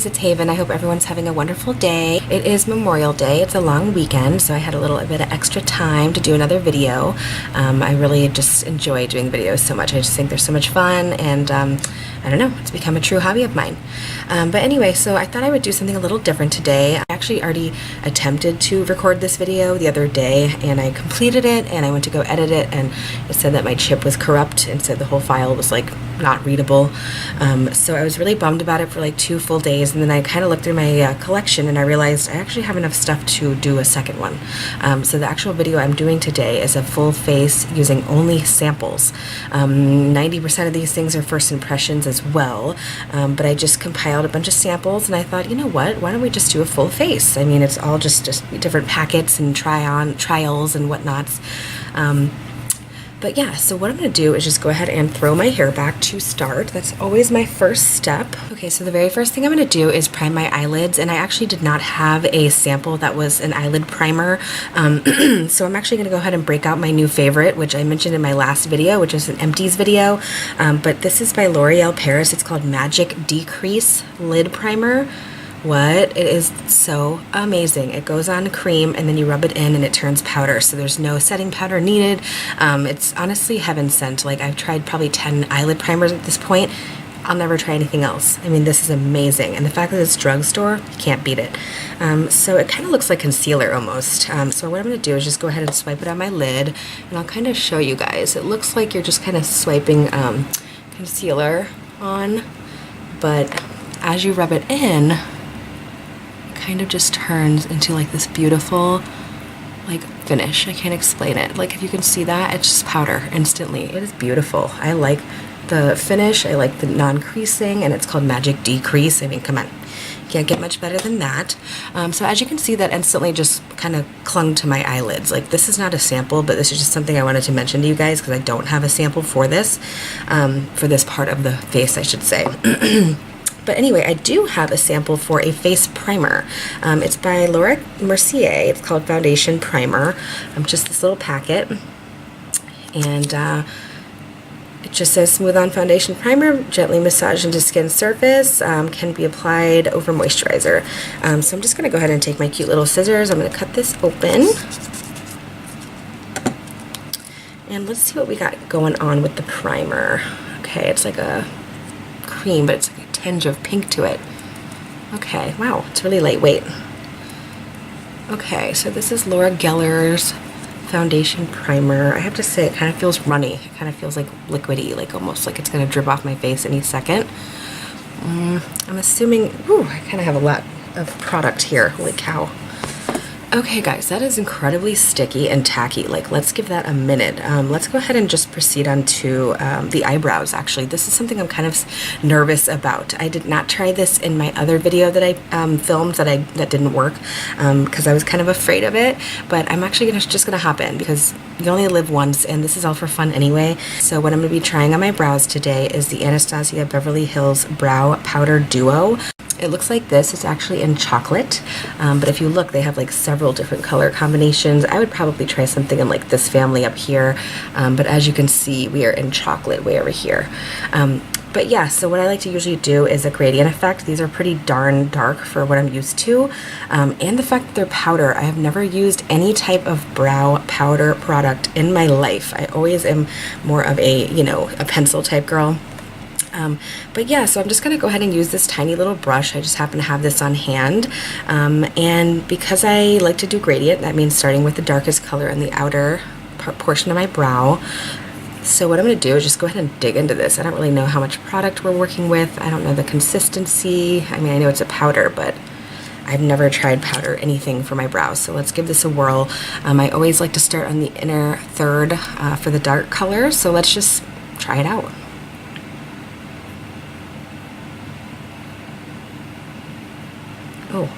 guys, it's Haven. I hope everyone's having a wonderful day. It is Memorial Day. It's a long weekend, so I had a little bit of extra time to do another video. I really just enjoy doing videos so much. I just think they're so much fun, and I don't know, it's become a true hobby of mine. But anyway, so I thought I would do something a little different today. I actually already attempted to record this video the other day, and I completed it, and I went to go edit it, and it said that my chip was corrupt, and said the whole file was like not readable. So I was really bummed about it for like 2 full days, and then I kind of looked through my collection and I realized I actually have enough stuff to do a second one. So the actual video I'm doing today is a full face using only samples. 90% of these things are first impressions as well, but I just compiled a bunch of samples and I thought, you know what, why don't we just do a full face? I mean, it's all just different packets and trials and whatnots. But yeah, so what I'm going to do is just go ahead and throw my hair back to start. That's always my first step. Okay, so the very first thing I'm going to do is prime my eyelids, and I actually did not have a sample that was an eyelid primer. So I'm actually going to go ahead and break out my new favorite, which I mentioned in my last video, which is an empties video. But this is by L'Oreal Paris. It's called Magic Decrease Lid Primer. What? It is so amazing. It goes on cream and then you rub it in and it turns powder, so there's no setting powder needed. It's honestly heaven sent. Like, I've tried probably 10 eyelid primers at this point. I'll never try anything else. I mean, this is amazing, and the fact that it's drugstore, you can't beat it. So it kind of looks like concealer almost. So what I'm going to do is just go ahead and swipe it on my lid, and I'll kind of show you guys. It looks like you're just kind of swiping concealer on, but as you rub it in, kind of just turns into like this beautiful like finish. I can't explain it. Like, if you can see that, it's just powder instantly. It is beautiful. I like the finish. I like the non-creasing, and it's called Magic Decrease. I mean, come on, can't get much better than that. So as you can see, that instantly just kind of clung to my eyelids. Like, this is not a sample, but this is just something I wanted to mention to you guys because I don't have a sample for this part of the face, I should say. But anyway, I do have a sample for a face primer. It's by Mercier. It's called Foundation Primer. Just this little packet. And it just says smooth on foundation primer, gently massage into skin surface, can be applied over moisturizer. So I'm just going to go ahead and take my cute little scissors. I'm going to cut this open. And let's see what we got going on with the primer. Okay, it's like a cream, but it's like a tinge of pink to it. Okay, wow, it's really lightweight. Okay, so this is Laura Geller's foundation primer. I have to say, it kind of feels runny. It kind of feels like liquidy, like almost like it's going to drip off my face any second. I'm assuming, ooh, I kind of have a lot of product here. Holy cow. Okay guys, that is incredibly sticky and tacky. Like, let's give that a minute. Let's go ahead and just proceed on to the eyebrows. Actually, this is something I'm kind of nervous about. I did not try this in my other video that I filmed that didn't work because I was kind of afraid of it, but I'm actually just gonna hop in because you only live once and this is all for fun anyway. So what I'm gonna be trying on my brows today is the Anastasia Beverly Hills Brow Powder Duo. It looks like this. It's actually in chocolate, but if you look, they have like several different color combinations. I would probably try something in like this family up here, but as you can see, we are in chocolate way over here. But yeah, so what I like to usually do is a gradient effect. These are pretty darn dark for what I'm used to, and the fact that they're powder. I have never used any type of brow powder product in my life. I always am more of a, you know, a pencil type girl. But yeah, so I'm just going to go ahead and use this tiny little brush. I just happen to have this on hand. And because I like to do gradient, that means starting with the darkest color in the outer portion of my brow. So what I'm going to do is just go ahead and dig into this. I don't really know how much product we're working with. I don't know the consistency. I mean, I know it's a powder, but I've never tried powder anything for my brows. So let's give this a whirl. I always like to start on the inner third for the dark color. So let's just try it out. Oh.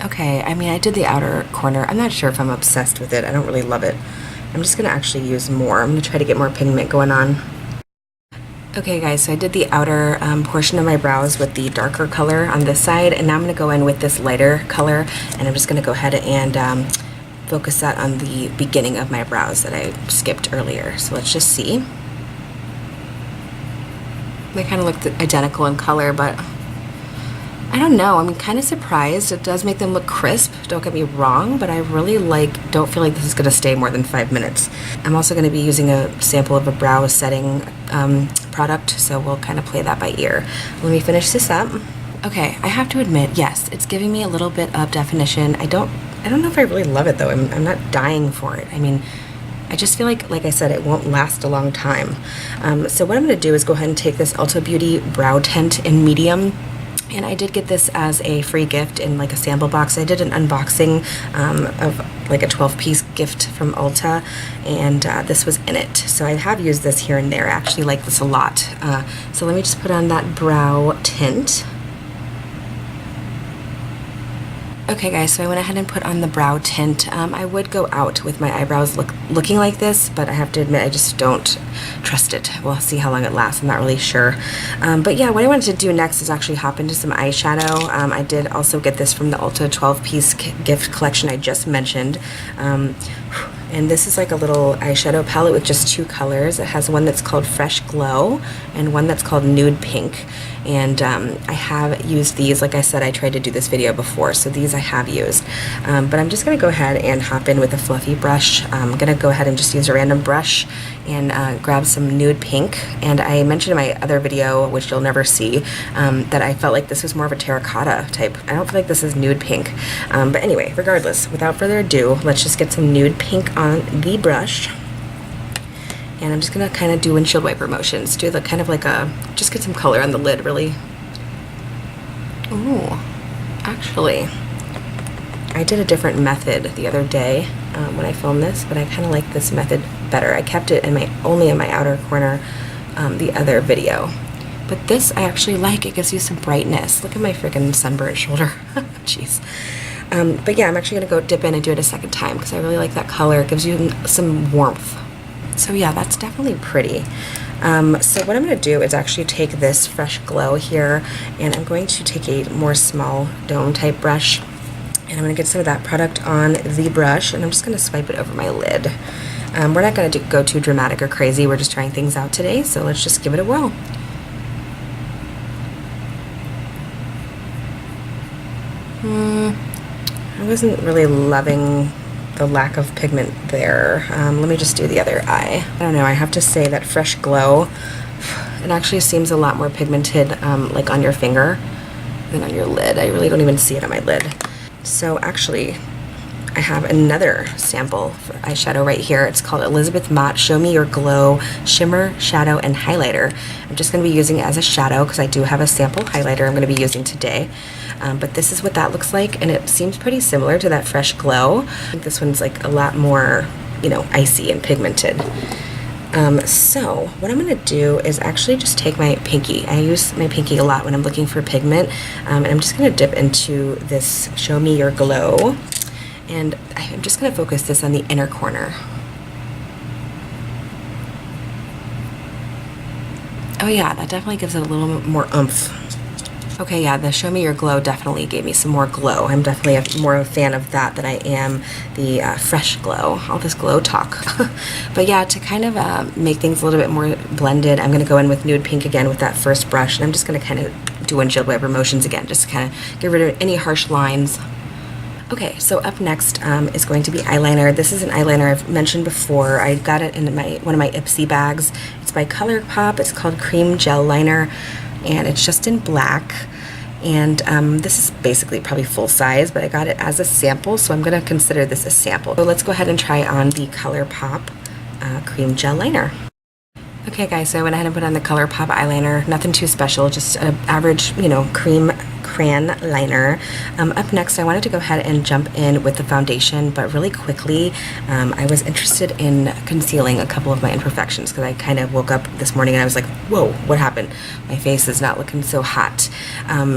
Okay, I mean, I did the outer corner. I'm not sure if I'm obsessed with it. I don't really love it. I'm just going to actually use more. I'm going to try to get more pigment going on. Okay guys, so I did the outer portion of my brows with the darker color on this side, and now I'm going to go in with this lighter color, and I'm just going to go ahead and focus that on the beginning of my brows that I skipped earlier. So let's just see. They kind of look identical in color, but I don't know. I'm kind of surprised. It does make them look crisp, don't get me wrong, but I really don't feel like this is going to stay more than 5 minutes. I'm also going to be using a sample of a brow setting product, so we'll kind of play that by ear. Let me finish this up. Okay, I have to admit, yes, it's giving me a little bit of definition. I don't know if I really love it though. I'm not dying for it. I mean, I just feel like I said, it won't last a long time. So what I'm going to do is go ahead and take this Ulta Beauty Brow Tint in medium. And I did get this as a free gift in like a sample box. I did an unboxing of like a 12-piece gift from Ulta, and this was in it. So I have used this here and there. I actually like this a lot. So let me just put on that brow tint. Okay guys, so I went ahead and put on the brow tint. I would go out with my eyebrows looking like this, but I have to admit I just don't trust it. We'll see how long it lasts. I'm not really sure. But yeah, what I wanted to do next is actually hop into some eyeshadow. I did also get this from the Ulta 12-piece gift collection I just mentioned. And this is like a little eyeshadow palette with just 2 colors. It has one that's called Fresh Glow and one that's called Nude Pink. And I have used these. Like I said, I tried to do this video before, so these I have used. But I'm just going to go ahead and hop in with a fluffy brush. I'm going to go ahead and just use a random brush and grab some Nude Pink. And I mentioned in my other video, which you'll never see, that I felt like this was more of a terracotta type. I don't feel like this is Nude Pink. But anyway, regardless, without further ado, let's just get some Nude Pink on the brush. And I'm just gonna kind of do windshield wiper motions, do the kind of like just get some color on the lid, really. Ooh, actually, I did a different method the other day when I filmed this, but I kind of like this method better. I kept it in only in my outer corner the other video. But this I actually like. It gives you some brightness. Look at my freaking sunburnt shoulder. Jeez. But yeah, I'm actually gonna go dip in and do it a second time because I really like that color. It gives you some warmth. So yeah, that's definitely pretty. So what I'm going to do is actually take this Fresh Glow here, and I'm going to take a more small dome type brush, and I'm going to get some of that product on the brush, and I'm just going to swipe it over my lid. We're not going to go too dramatic or crazy. We're just trying things out today, so let's just give it a whirl. I wasn't really loving the lack of pigment there. Let me just do the other eye. I don't know, I have to say that Fresh Glow, it actually seems a lot more pigmented like on your finger than on your lid. I really don't even see it on my lid. So actually, I have another sample for eyeshadow right here. It's called Elizabeth Mott Show Me Your Glow Shimmer, Shadow, and Highlighter. I'm just going to be using it as a shadow because I do have a sample highlighter I'm going to be using today. But this is what that looks like, and it seems pretty similar to that Fresh Glow. I think this one's like a lot more, you know, icy and pigmented. So what I'm going to do is actually just take my pinky. I use my pinky a lot when I'm looking for pigment, and I'm just going to dip into this Show Me Your Glow. And I'm just going to focus this on the inner corner. Oh yeah, that definitely gives it a little more oomph. Okay, yeah, the Show Me Your Glow definitely gave me some more glow. I'm definitely more a fan of that than I am the Fresh Glow, all this glow talk. But yeah, to kind of make things a little bit more blended, I'm going to go in with Nude Pink again with that first brush, and I'm just going to kind of do windshield wiper motions again, just to kind of get rid of any harsh lines. Okay, so up next is going to be eyeliner. This is an eyeliner I've mentioned before. I got it in one of my Ipsy bags. It's by ColourPop. It's called Cream Gel Liner, and it's just in black. And this is basically probably full size, but I got it as a sample, so I'm going to consider this a sample. So let's go ahead and try on the ColourPop Cream Gel Liner. Okay guys, so I went ahead and put on the ColourPop eyeliner. Nothing too special, just an average, you know, cream crayon liner. Up next, I wanted to go ahead and jump in with the foundation, but really quickly, I was interested in concealing a couple of my imperfections because I kind of woke up this morning and I was like, whoa, what happened? My face is not looking so hot.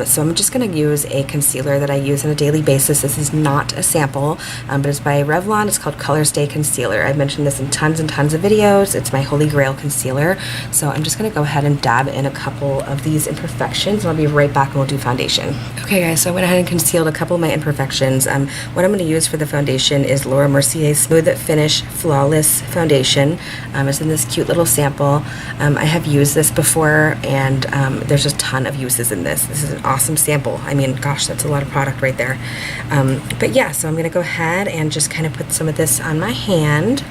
So I'm just going to use a concealer that I use on a daily basis. This is not a sample, but it's by Revlon. It's called Color Stay Concealer. I've mentioned this in tons and tons of videos. It's my holy grail concealer. So I'm just going to go ahead and dab in a couple of these imperfections, and I'll be right back and we'll do foundation. foundation. Okay guys, so I went ahead and concealed a couple of my imperfections. What I'm going to use for the foundation is Laura Mercier Smooth Finish Flawless Foundation. It's in this cute little sample. I have used this before, and there's a ton of uses in this. This is an awesome sample. I mean, gosh, that's a lot of product right there. But yeah, so I'm going to go ahead and just kind of put some of this on my hand.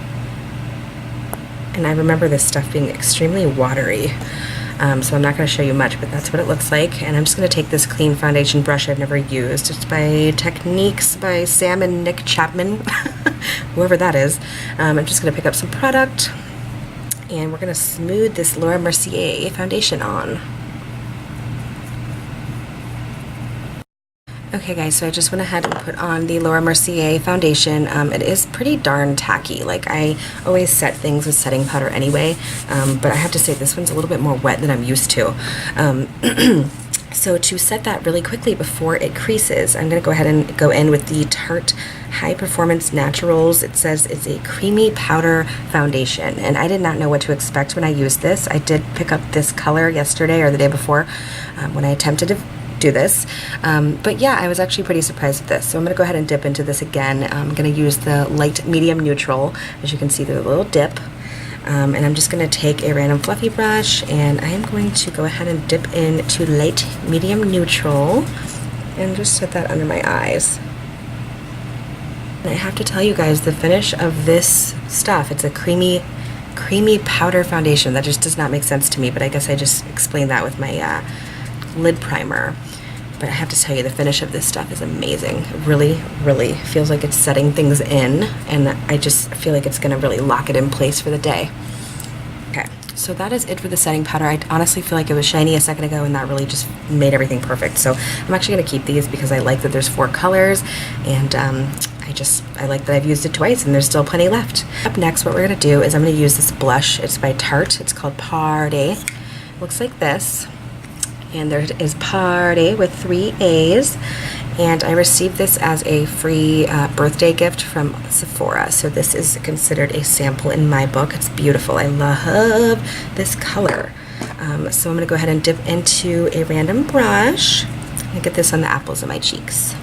And I remember this stuff being extremely watery. So I'm not going to show you much, but that's what it looks like. And I'm just going to take this clean foundation brush I've never used. It's by Techniques by Sam and Nick Chapman, whoever that is. I'm just going to pick up some product, and we're going to smooth this Laura Mercier foundation on. Okay guys, so I just went ahead and put on the Laura Mercier foundation. It is pretty darn tacky. Like, I always set things with setting powder anyway, but I have to say this one's a little bit more wet than I'm used to. So to set that really quickly before it creases, I'm going to go ahead and go in with the Tarte High Performance Naturals. It says it's a creamy powder foundation, and I did not know what to expect when I used this. I did pick up this color yesterday or the day before when I attempted to do this, but yeah, I was actually pretty surprised with this. So I'm going to go ahead and dip into this again. I'm going to use the light medium neutral. As you can see, there's a little dip, and I'm just going to take a random fluffy brush, and I am going to go ahead and dip into light medium neutral and just set that under my eyes. And I have to tell you guys, the finish of this stuff, it's a creamy powder foundation. That just does not make sense to me, but I guess I just explained that with my lid primer. But I have to tell you, the finish of this stuff is amazing. It really feels like it's setting things in, and I just feel like it's going to really lock it in place for the day. Okay, so that is it for the setting powder. I honestly feel like it was shiny a second ago, and that really just made everything perfect. So I'm actually going to keep these because I like that there's 4 colors, and I like that I've used it twice and there's still plenty left. Up next, what we're going to do is I'm going to use this blush. It's by Tarte. It's called Party. Looks like this. And there is Party with 3 A's, and I received this as a free birthday gift from Sephora. So this is considered a sample in my book. It's beautiful. I love this color. So I'm going to go ahead and dip into a random brush and get this on the apples of my cheeks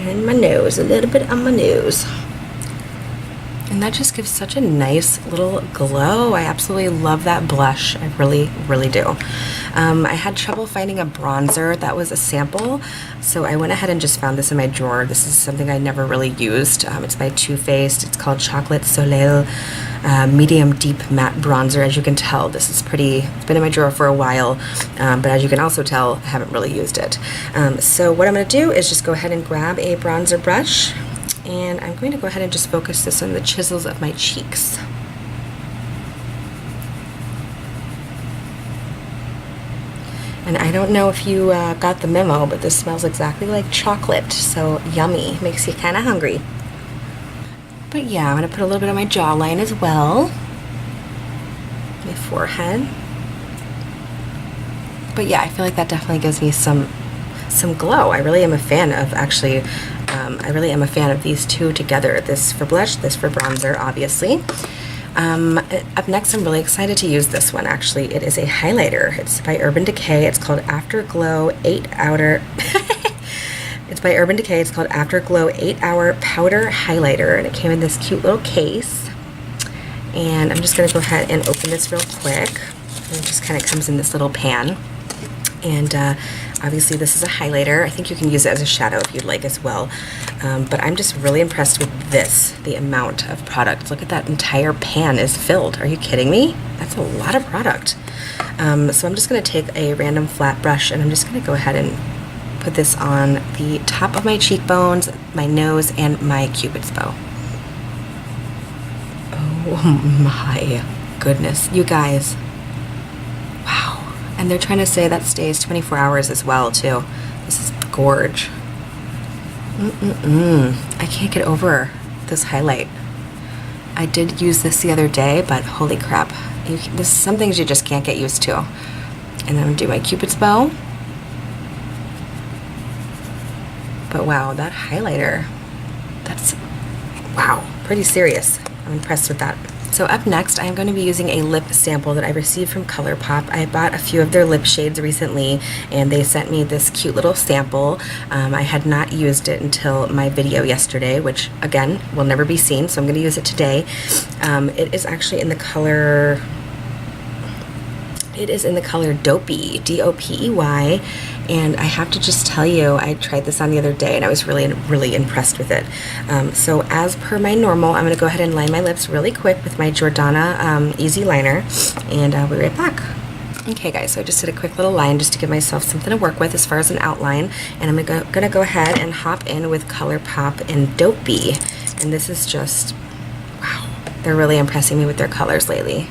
and my nose, a little bit on my nose. And that just gives such a nice little glow. I absolutely love that blush. I really do. I had trouble finding a bronzer that was a sample, so I went ahead and just found this in my drawer. This is something I never really used. It's by Too Faced. It's called Chocolate Soleil Medium Deep Matte Bronzer. As you can tell, this is it's been in my drawer for a while, but as you can also tell, I haven't really used it. So what I'm going to do is just go ahead and grab a bronzer brush, and I'm going to go ahead and just focus this on the chisels of my cheeks. And I don't know if you got the memo, but this smells exactly like chocolate, so yummy. Makes you kind of hungry. But yeah, I'm going to put a little bit on my jawline as well. My forehead. But yeah, I feel like that definitely gives me some glow. I really am a fan of these two together. This for blush, this for bronzer, obviously. Up next, I'm really excited to use this one. Actually, it is a highlighter. It's by Urban Decay. It's called Afterglow 8 Hour. It's by Urban Decay. It's called Afterglow 8 Hour Powder Highlighter, and it came in this cute little case. And I'm just going to go ahead and open this real quick. And it just kind of comes in this little pan. And obviously this is a highlighter. I think you can use it as a shadow if you'd like as well. But I'm just really impressed with the amount of product. Look at that, entire pan is filled. Are you kidding me? That's a lot of product. So I'm just going to take a random flat brush, and I'm just going to go ahead and put this on the top of my cheekbones, my nose, and my Cupid's bow. Oh my goodness, you guys. Wow. And they're trying to say that stays 24 hours as well, too. This is gorge. I can't get over this highlight. I did use this the other day, but holy crap. Some things you just can't get used to. And then I'm going to do my Cupid's bow. But wow, that highlighter, wow, pretty serious. I'm impressed with that. So up next, I'm going to be using a lip sample that I received from ColourPop. I bought a few of their lip shades recently, and they sent me this cute little sample. I had not used it until my video yesterday, which again will never be seen, so I'm going to use it today. It is actually in the color... It is in the color Dopey, D-O-P-E-Y, and I have to just tell you, I tried this on the other day and I was really impressed with it. So as per my normal, I'm going to go ahead and line my lips really quick with my Jordana Easy Liner, and I'll be right back. Okay guys, so I just did a quick little line just to give myself something to work with as far as an outline, and I'm gonna go ahead and hop in with ColourPop and Dopey, and this is just, wow, they're really impressing me with their colors lately.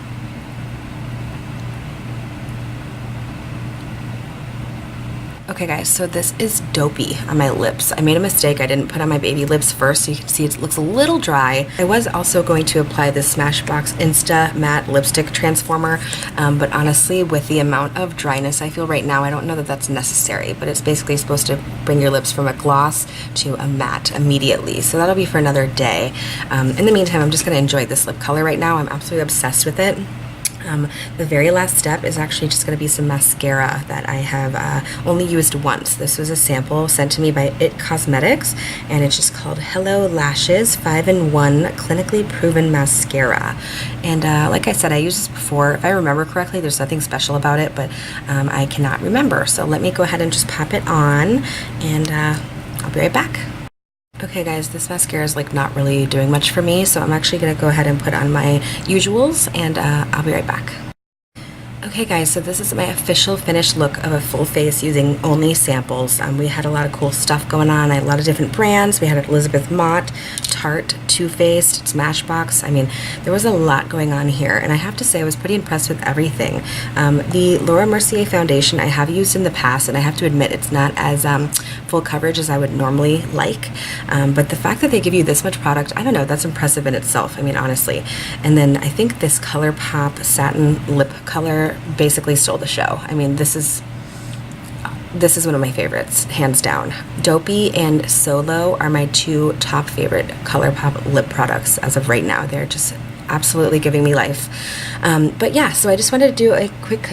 Okay guys, so this is Dopey on my lips. I made a mistake. I didn't put on my baby lips first, so you can see it looks a little dry. I was also going to apply this Smashbox Insta Matte Lipstick Transformer, but honestly, with the amount of dryness I feel right now, I don't know that that's necessary, but it's basically supposed to bring your lips from a gloss to a matte immediately, so that'll be for another day. In the meantime, I'm just going to enjoy this lip color right now. I'm absolutely obsessed with it. The very last step is actually just going to be some mascara that I have only used once. This was a sample sent to me by It Cosmetics, and it's just called Hello Lashes 5-in-1 Clinically Proven Mascara. And like I said, I used this before. If I remember correctly, there's nothing special about it, but I cannot remember. So let me go ahead and just pop it on, and I'll be right back. Okay guys, this mascara is like not really doing much for me, so I'm actually going to go ahead and put on my usuals, and I'll be right back. Okay guys, so this is my official finished look of a full face using only samples. We had a lot of cool stuff going on. I had a lot of different brands. We had Elizabeth Mott, Tarte, Too Faced, Smashbox. I mean, there was a lot going on here, and I have to say I was pretty impressed with everything. The Laura Mercier foundation I have used in the past, and I have to admit it's not as full coverage as I would normally like, but the fact that they give you this much product, I don't know, that's impressive in itself, I mean, honestly. And then I think this ColourPop satin lip color basically stole the show. I mean, this is one of my favorites, hands down. Dopey and Solo are my two top favorite ColourPop lip products as of right now. They're just absolutely giving me life. But yeah, so I just wanted to do a quick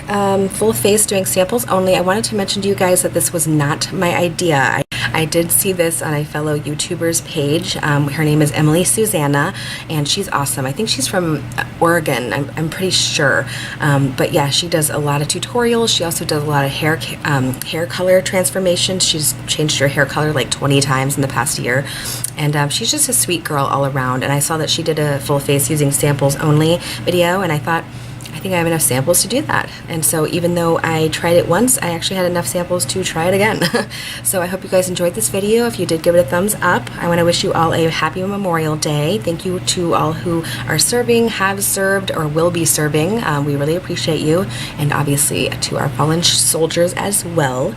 full face doing samples only. I wanted to mention to you guys that this was not my idea. I did see this on a fellow YouTuber's page. Her name is Susanah, and she's awesome. I think she's from Oregon, I'm pretty sure. But yeah, she does a lot of tutorials. She also does a lot of hair color transformations. She's changed her hair color like 20 times in the past year. And she's just a sweet girl all around. And I saw that she did a full face using samples only video, and I thought, I think I have enough samples to do that. And so even though I tried it once, I actually had enough samples to try it again. So I hope you guys enjoyed this video. If you did, give it a thumbs up. I want to wish you all a happy Memorial Day. Thank you to all who are serving, have served, or will be serving. We really appreciate you. And obviously to our fallen soldiers as well.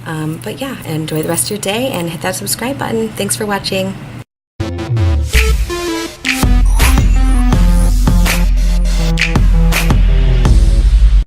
But yeah, enjoy the rest of your day and hit that subscribe button. Thanks for watching.